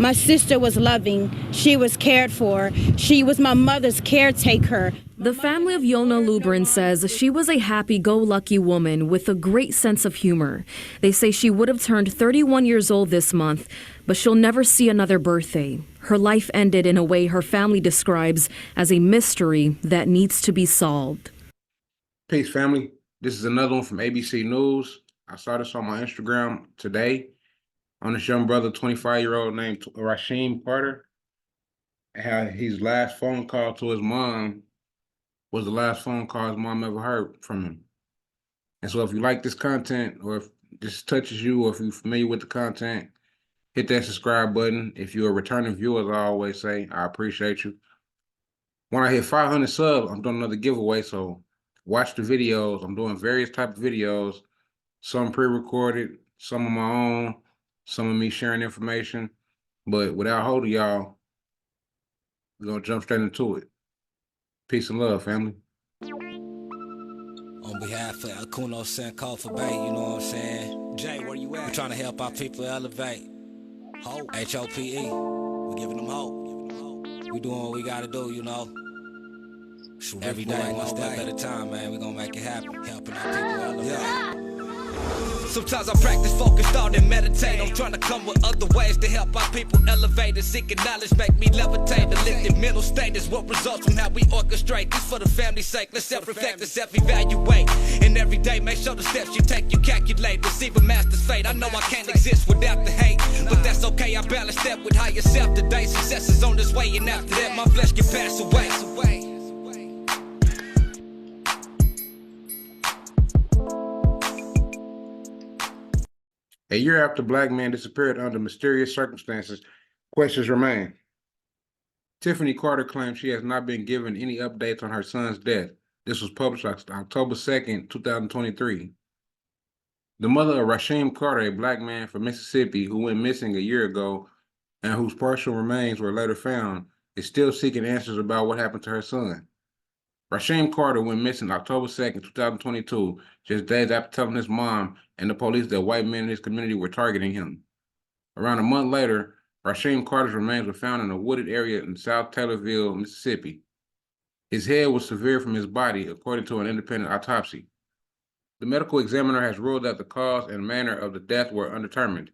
My sister was loving. She was cared for. She was my mother's caretaker. The family of Yolna Lubrin says she was a happy-go-lucky woman with a great sense of humor. They say she would have turned 31 years old this month, but she'll never see another birthday. Her life ended in a way her family describes as a mystery that needs to be solved. Peace, family. This is another one from ABC News. I saw this on my Instagram today on this young brother, 25-year-old named Rasheem Carter. How his last phone call to his mom was the last phone call his mom ever heard from him. And so if you like this content, or if this touches you, or if you're familiar with the content, hit that subscribe button. If you're a returning viewer, as I always say, I appreciate you. When I hit 500 subs, I'm doing another giveaway, so watch the videos. I'm doing various type of videos, some pre-recorded, some of my own, some of me sharing information. But without holding y'all, we're gonna jump straight into it. Peace and love, family. On behalf of Akuno San Call for Bein, you know what I'm saying? Jay, where you at? We're trying to help our people elevate. Hope, H-O-P-E. We're giving them hope. We doing what we gotta do, you know. Every day, one step at a time, man. We gonna make it happen. Helping our people elevate. Yeah. Sometimes I practice, focus, thought, and meditate. I'm trying to come with other ways to help our people elevate and seeking knowledge, make me levitate. The lifted mental state is what results from how we orchestrate. This for the family's sake. Let's self-reflect and self-evaluate. And every day, make sure the steps you take, you calculate. Receive a master's fate. I know I can't exist without the hate, but that's okay. I balance that with higher self today. Success is on this way, and after that, my flesh can pass away. A year after Black man disappeared under mysterious circumstances, questions remain. Tiffany Carter claims she has not been given any updates on her son's death. This was published October 2nd, 2023. The mother of Rasheem Carter, a Black man from Mississippi who went missing a year ago and whose partial remains were later found, is still seeking answers about what happened to her son. Rasheem Carter went missing October 2nd, 2022, just days after telling his mom and the police that white men in his community were targeting him. Around a month later, Rasheem Carter's remains were found in a wooded area in South Taylorville, Mississippi. His head was severed from his body, according to an independent autopsy. The medical examiner has ruled that the cause and manner of the death were undetermined.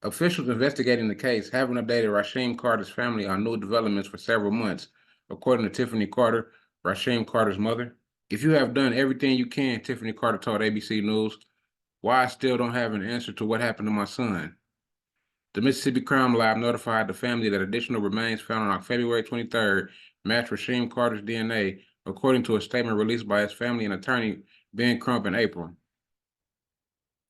Officials investigating the case haven't updated Rasheem Carter's family on new developments for several months, according to Tiffany Carter, Rasheem Carter's mother. If you have done everything you can, Tiffany Carter told ABC News, why I still don't have an answer to what happened to my son. The Mississippi Crime Lab notified the family that additional remains found on February 23rd matched Rasheem Carter's DNA, according to a statement released by his family and attorney, Ben Crump, in April.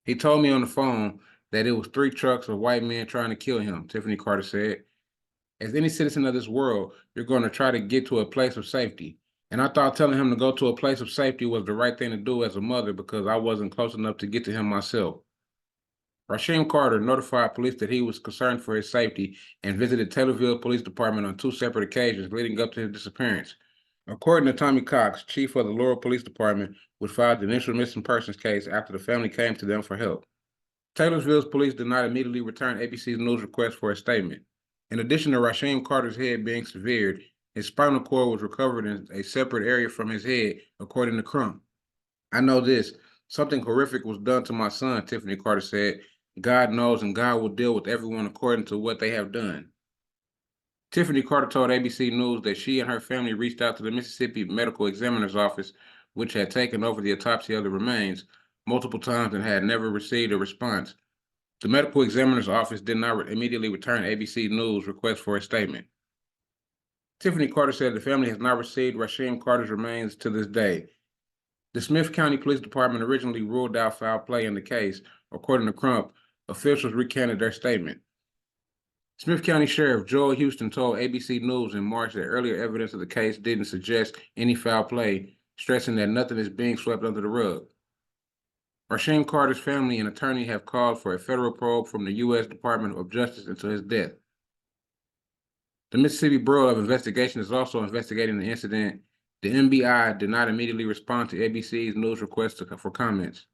He told me on the phone that it was 3 trucks of white men trying to kill him, Tiffany Carter said. As any citizen of this world, you're going to try to get to a place of safety. And I thought telling him to go to a place of safety was the right thing to do as a mother because I wasn't close enough to get to him myself. Rasheem Carter notified police that he was concerned for his safety and visited Taylorville Police Department on 2 separate occasions leading up to his disappearance. According to Tommy Cox, chief of the Laurel Police Department, which filed the initial missing persons case after the family came to them for help. Taylorsville's police did not immediately return ABC's news request for a statement. In addition to Rasheem Carter's head being severed, his spinal cord was recovered in a separate area from his head, according to Crump. I know this. Something horrific was done to my son, Tiffany Carter said. God knows and God will deal with everyone according to what they have done. Tiffany Carter told ABC News that she and her family reached out to the Mississippi Medical Examiner's Office, which had taken over the autopsy of the remains, multiple times and had never received a response. The Medical Examiner's Office did not immediately return ABC News' request for a statement. Tiffany Carter said the family has not received Rasheem Carter's remains to this day. The Smith County Police Department originally ruled out foul play in the case. According to Crump, officials recanted their statement. Smith County Sheriff Joel Houston told ABC News in March that earlier evidence of the case didn't suggest any foul play, stressing that nothing is being swept under the rug. Rasheem Carter's family and attorney have called for a federal probe from the U.S. Department of Justice into his death. The Mississippi Bureau of Investigation is also investigating the incident. The MBI did not immediately respond to ABC's news request for comments.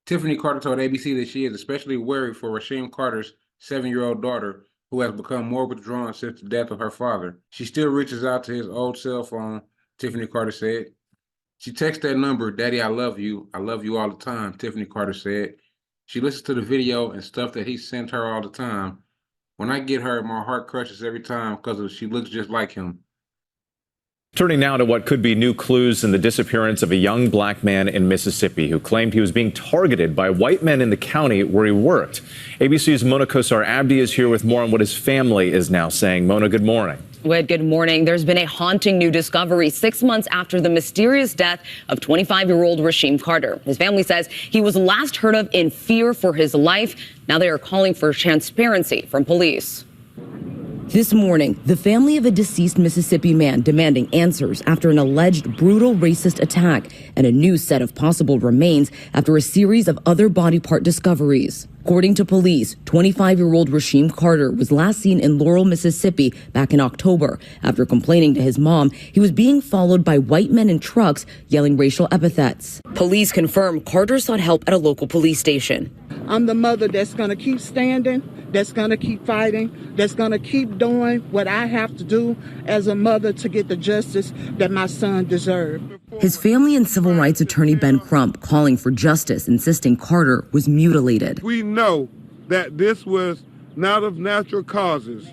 Tiffany Carter told ABC that she is especially worried for Rasheem Carter's 7-year-old daughter, who has become more withdrawn since the death of her father. She still reaches out to his old cell phone, Tiffany Carter said. She texts that number, Daddy, I love you all the time, Tiffany Carter said. She listens to the video and stuff that he sent her all the time. When I get her, my heart crushes every time because she looks just like him. Turning now to what could be new clues in the disappearance of a young black man in Mississippi who claimed he was being targeted by white men in the county where he worked. ABC's Mona Kosar Abdi is here with more on what his family is now saying. Mona, good morning. Good morning. There's been a haunting new discovery 6 months after the mysterious death of 25-year-old Rasheem Carter. His family says he was last heard of in fear for his life. Now they are calling for transparency from police. This morning, the family of a deceased Mississippi man demanding answers after an alleged brutal racist attack and a new set of possible remains after a series of other body part discoveries. According to police, 25-year-old Rasheem Carter was last seen in Laurel, Mississippi back in October. After complaining to his mom, he was being followed by white men in trucks yelling racial epithets. Police confirm Carter sought help at a local police station. I'm the mother that's going to keep standing, that's going to keep fighting, that's going to keep doing what I have to do as a mother to get the justice that my son deserved. His family and civil rights attorney Ben Crump calling for justice, insisting Carter was mutilated. We know that this was not of natural causes.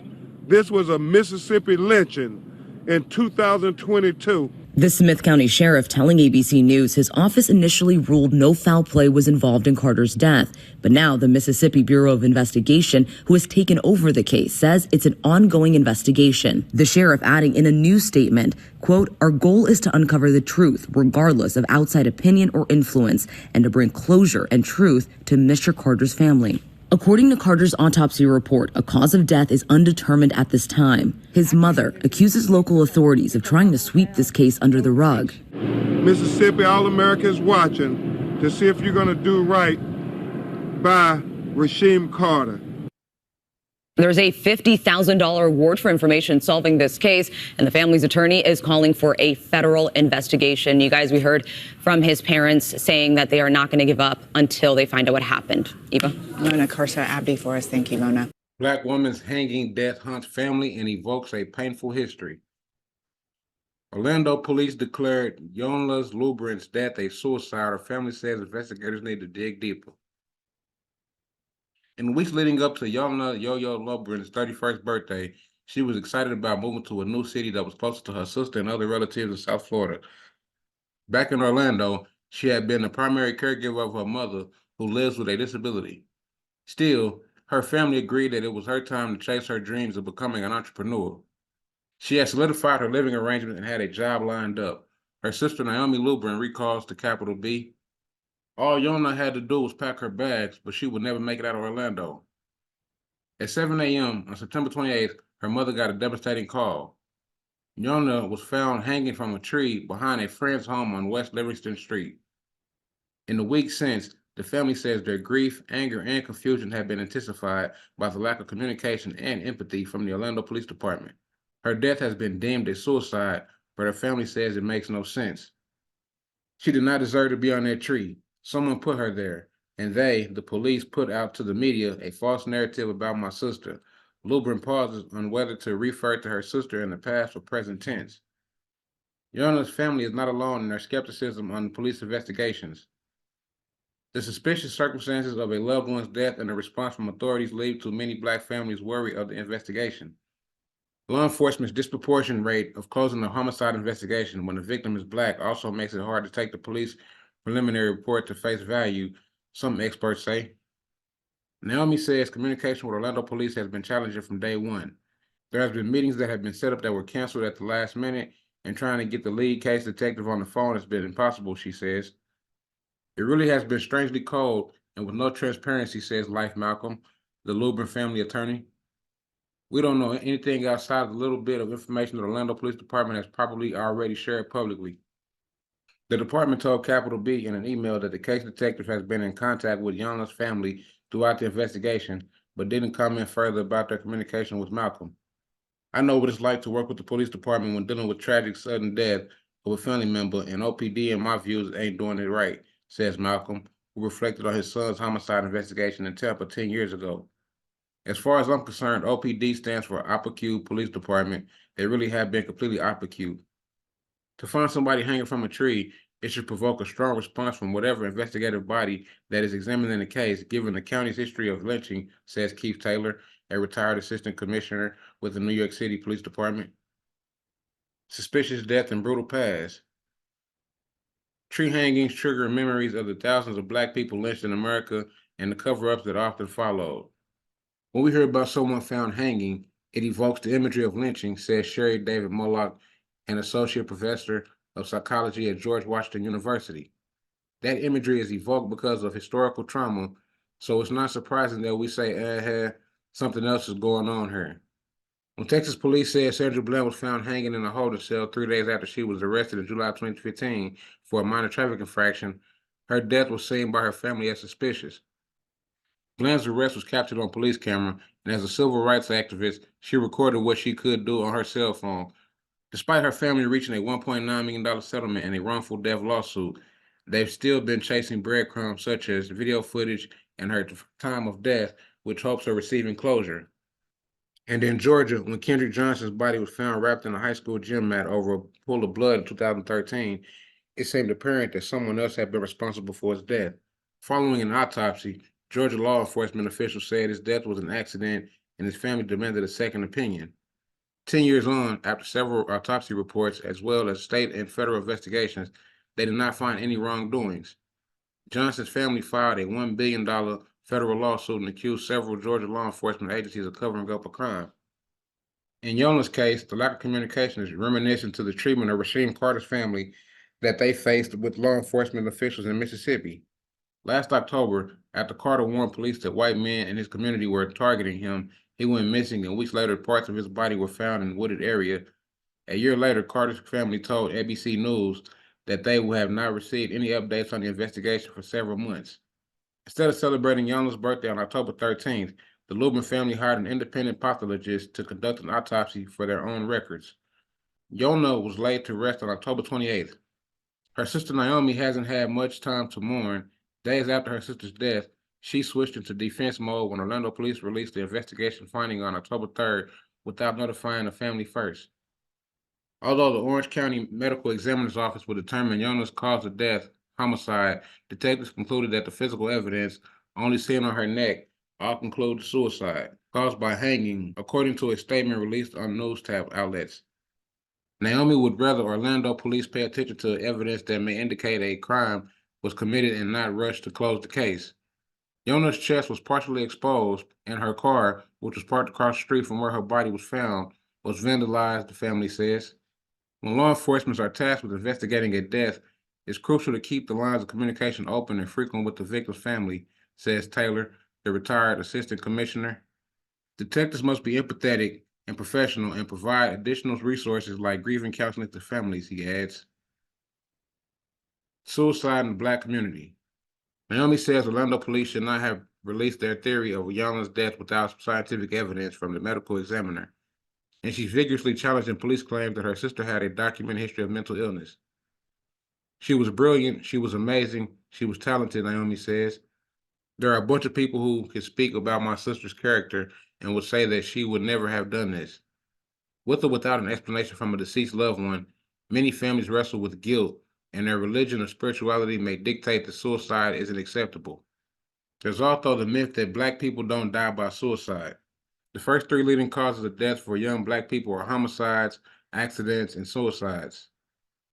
This was a Mississippi lynching in 2022. The Smith County Sheriff telling ABC News his office initially ruled no foul play was involved in Carter's death. But now the Mississippi Bureau of Investigation, who has taken over the case, says it's an ongoing investigation. The sheriff adding in a new statement, quote, "Our goal is to uncover the truth, regardless of outside opinion or influence, and to bring closure and truth to Mr. Carter's family." According to Carter's autopsy report, a cause of death is undetermined at this time. His mother accuses local authorities of trying to sweep this case under the rug. Mississippi, all America is watching to see if you're going to do right by Rasheem Carter. There's a $50,000 award for information solving this case, and the family's attorney is calling for a federal investigation. You guys, we heard from his parents saying that they are not going to give up until they find out what happened. Eva? Mona Kosar Abdi for us. Thank you, Mona. Black woman's hanging death haunts family and evokes a painful history. Orlando police declared Yolna Lubrin's death a suicide. Her family says investigators need to dig deeper. In the weeks leading up to Yolna Lubrin's 31st birthday, she was excited about moving to a new city that was closer to her sister and other relatives in South Florida. Back in Orlando, she had been the primary caregiver of her mother, who lives with a disability. Still, her family agreed that it was her time to chase her dreams of becoming an entrepreneur. She had solidified her living arrangement and had a job lined up. Her sister Yolna Lubrin recalls to Capital B, "All Yolna had to do was pack her bags, but she would never make it out of Orlando." At 7 a.m. on September 28th, her mother got a devastating call. Yolna was found hanging from a tree behind a friend's home on West Livingston Street. In the weeks since, the family says their grief, anger, and confusion have been intensified by the lack of communication and empathy from the Orlando Police Department. Her death has been deemed a suicide, but her family says it makes no sense. She did not deserve to be on that tree. Someone put her there, and they, the police, put out to the media a false narrative about my sister. Lubrin pauses on whether to refer to her sister in the past or present tense. Yolna's family is not alone in their skepticism on police investigations. The suspicious circumstances of a loved one's death and the response from authorities lead to many Black families' worry of the investigation. Law enforcement's disproportionate rate of closing a homicide investigation when the victim is Black also makes it hard to take the police preliminary report to face value, some experts say. Naomi says communication with Orlando police has been challenging from day one. There has been meetings that have been set up that were canceled at the last minute, and trying to get the lead case detective on the phone has been impossible, she says. It really has been strangely cold and with no transparency, says Life Malcolm, the Lubrin family attorney. We don't know anything outside of the little bit of information the Orlando Police Department has probably already shared publicly. The department told Capital B in an email that the case detective has been in contact with Yolna's family throughout the investigation, but didn't comment further about their communication with Malcolm. "I know what it's like to work with the police department when dealing with tragic sudden death of a family member, and OPD, in my views, ain't doing it right," says Malcolm, who reflected on his son's homicide investigation in Tampa 10 years ago. As far as I'm concerned, OPD stands for Opacue Police Department. They really have been completely opacue. To find somebody hanging from a tree, it should provoke a strong response from whatever investigative body that is examining the case, given the county's history of lynching, says Keith Taylor, a retired assistant commissioner with the New York City Police Department. Suspicious death and brutal past. Tree hangings trigger memories of the thousands of Black people lynched in America and the cover-ups that often followed. When we hear about someone found hanging, it evokes the imagery of lynching, says Sherry David Mullock, an associate professor of psychology at George Washington University. That imagery is evoked because of historical trauma, so it's not surprising that we say, something else is going on here. When Texas police said Sandra Bland was found hanging in a holding cell 3 days after she was arrested in July 2015 for a minor traffic infraction, her death was seen by her family as suspicious. Bland's arrest was captured on police camera, and as a civil rights activist, she recorded what she could do on her cell phone. Despite her family reaching a $1.9 million settlement in a wrongful death lawsuit, they've still been chasing breadcrumbs such as video footage and her time of death, which hopes are receiving closure. And in Georgia, when Kendrick Johnson's body was found wrapped in a high school gym mat over a pool of blood in 2013, it seemed apparent that someone else had been responsible for his death. Following an autopsy, Georgia law enforcement officials said his death was an accident and his family demanded a second opinion. 10 years on, after several autopsy reports, as well as state and federal investigations, they did not find any wrongdoings. Johnson's family filed a $1 billion federal lawsuit and accused several Georgia law enforcement agencies of covering up a crime. In Yolna's case, the lack of communication is reminiscent to the treatment of Rasheem Carter's family that they faced with law enforcement officials in Mississippi. Last October, after Carter warned police that white men in his community were targeting him, he went missing, and weeks later, parts of his body were found in a wooded area. A year later, Carter's family told ABC News that they would have not received any updates on the investigation for several months. Instead of celebrating Yolna's birthday on October 13th, the Lubrin family hired an independent pathologist to conduct an autopsy for their own records. Yolna was laid to rest on October 28th. Her sister Naomi hasn't had much time to mourn. Days after her sister's death, she switched into defense mode when Orlando police released the investigation finding on October 3rd without notifying the family first. Although the Orange County Medical Examiner's Office would determine Yolna's cause of death, homicide, detectives concluded that the physical evidence, only seen on her neck, all conclude suicide, caused by hanging, according to a statement released on news tab outlets. Naomi would rather Orlando police pay attention to evidence that may indicate a crime was committed and not rush to close the case. Yolna's chest was partially exposed, and her car, which was parked across the street from where her body was found, was vandalized, the family says. When law enforcement are tasked with investigating a death, it's crucial to keep the lines of communication open and frequent with the victim's family, says Taylor, the retired assistant commissioner. Detectives must be empathetic and professional and provide additional resources like grieving counseling to families, he adds. Suicide in the Black community. Naomi says Orlando police should not have released their theory of Yolna's death without scientific evidence from the medical examiner, and she's vigorously challenging police claims that her sister had a documented history of mental illness. She was brilliant, she was amazing, she was talented, Naomi says. There are a bunch of people who can speak about my sister's character and would say that she would never have done this. With or without an explanation from a deceased loved one, many families wrestle with guilt, and their religion or spirituality may dictate that suicide isn't acceptable. There's also the myth that Black people don't die by suicide. The first three leading causes of death for young Black people are homicides, accidents, and suicides.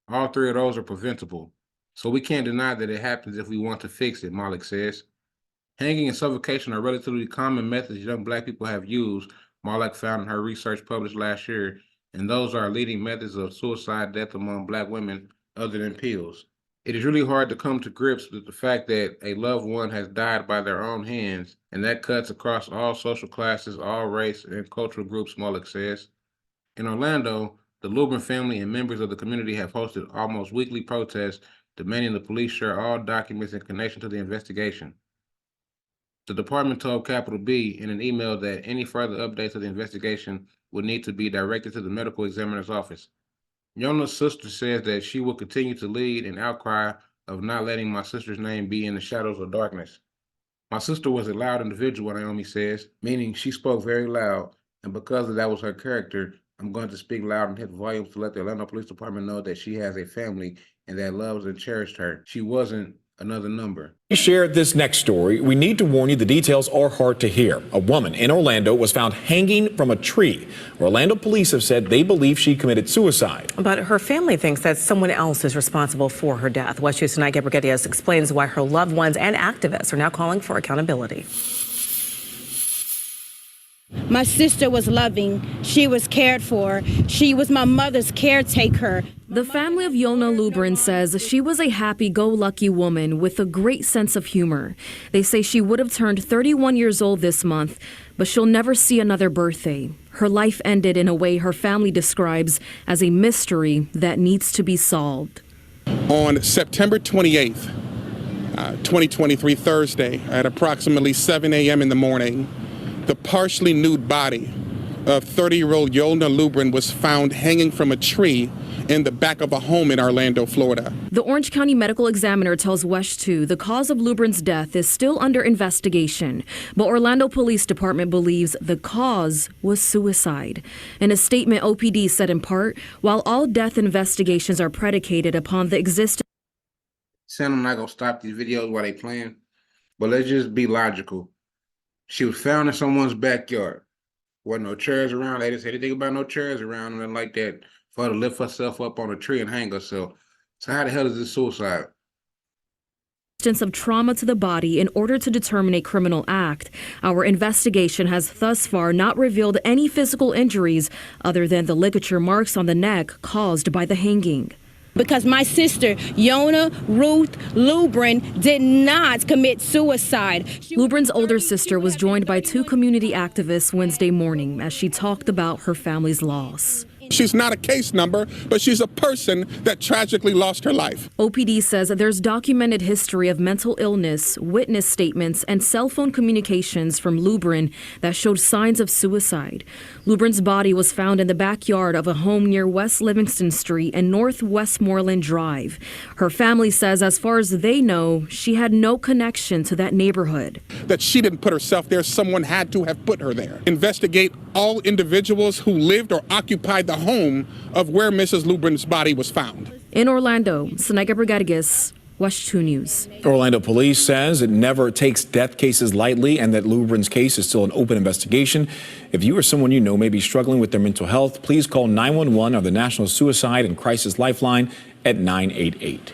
All three of those are preventable, so we can't deny that it happens if we want to fix it, Malik says. Hanging and suffocation are relatively common methods young Black people have used, Malik found in her research published last year, and those are leading methods of suicide death among Black women other than pills. It is really hard to come to grips with the fact that a loved one has died by their own hands, and that cuts across all social classes, all race and cultural groups, Malik says. In Orlando, the Lubrin family and members of the community have hosted almost weekly protests demanding the police share all documents in connection to the investigation. The department told Capital B in an email that any further updates of the investigation would need to be directed to the medical examiner's office. Yolna's sister says that she will continue to lead an outcry of not letting my sister's name be in the shadows of darkness. My sister was a loud individual, Naomi says, meaning she spoke very loud, and because that was her character, I'm going to speak loud and hit volume to let the Atlanta Police Department know that she has a family and that loves and cherished her. She wasn't another number. We shared this next story. We need to warn you, the details are hard to hear. A woman in Orlando was found hanging from a tree. Orlando police have said they believe she committed suicide. But her family thinks that someone else is responsible for her death. West News Tonight, Gabriel Diaz explains why her loved ones and activists are now calling for accountability. My sister was loving. She was cared for. She was my mother's caretaker. The family of Yolna Lubrin says she was a happy-go-lucky woman with a great sense of humor. They say she would have turned 31 years old this month, but she'll never see another birthday. Her life ended in a way her family describes as a mystery that needs to be solved. On September 28th, 2023, Thursday, at approximately 7 a.m. in the morning, the partially nude body of 30-year-old Yolna Lubrin was found hanging from a tree in the back of a home in Orlando, Florida. The Orange County Medical Examiner tells WESH 2 the cause of Lubrin's death is still under investigation, but Orlando Police Department believes the cause was suicide. In a statement, OPD said in part, while all death investigations are predicated upon the existence... Saying I'm not going to stop these videos while they playing, but let's just be logical. She was found in someone's backyard. Wasn't no chairs around. They didn't say anything about no chairs around and like that for her to lift herself up on a tree and hang herself. So how the hell is this suicide? Of trauma to the body in order to determine a criminal act. Our investigation has thus far not revealed any physical injuries other than the ligature marks on the neck caused by the hanging. Because my sister, Yolna Ruth Lubrin, did not commit suicide. Lubrin's older sister was joined by two community activists Wednesday morning as she talked about her family's loss. She's not a case number, but she's a person that tragically lost her life. OPD says there's documented history of mental illness, witness statements, and cell phone communications from Lubrin that showed signs of suicide. Lubrin's body was found in the backyard of a home near West Livingston Street and North Westmoreland Drive. Her family says as far as they know, she had no connection to that neighborhood. That she didn't put herself there, someone had to have put her there. Investigate all individuals who lived or occupied the home of where Mrs. Lubrin's body was found. In Orlando, Sanaya Brigadigas, WESH 2 News. Orlando police says it never takes death cases lightly and that Lubrin's case is still an open investigation. If you or someone you know may be struggling with their mental health, please call 911 or the National Suicide and Crisis Lifeline at 988.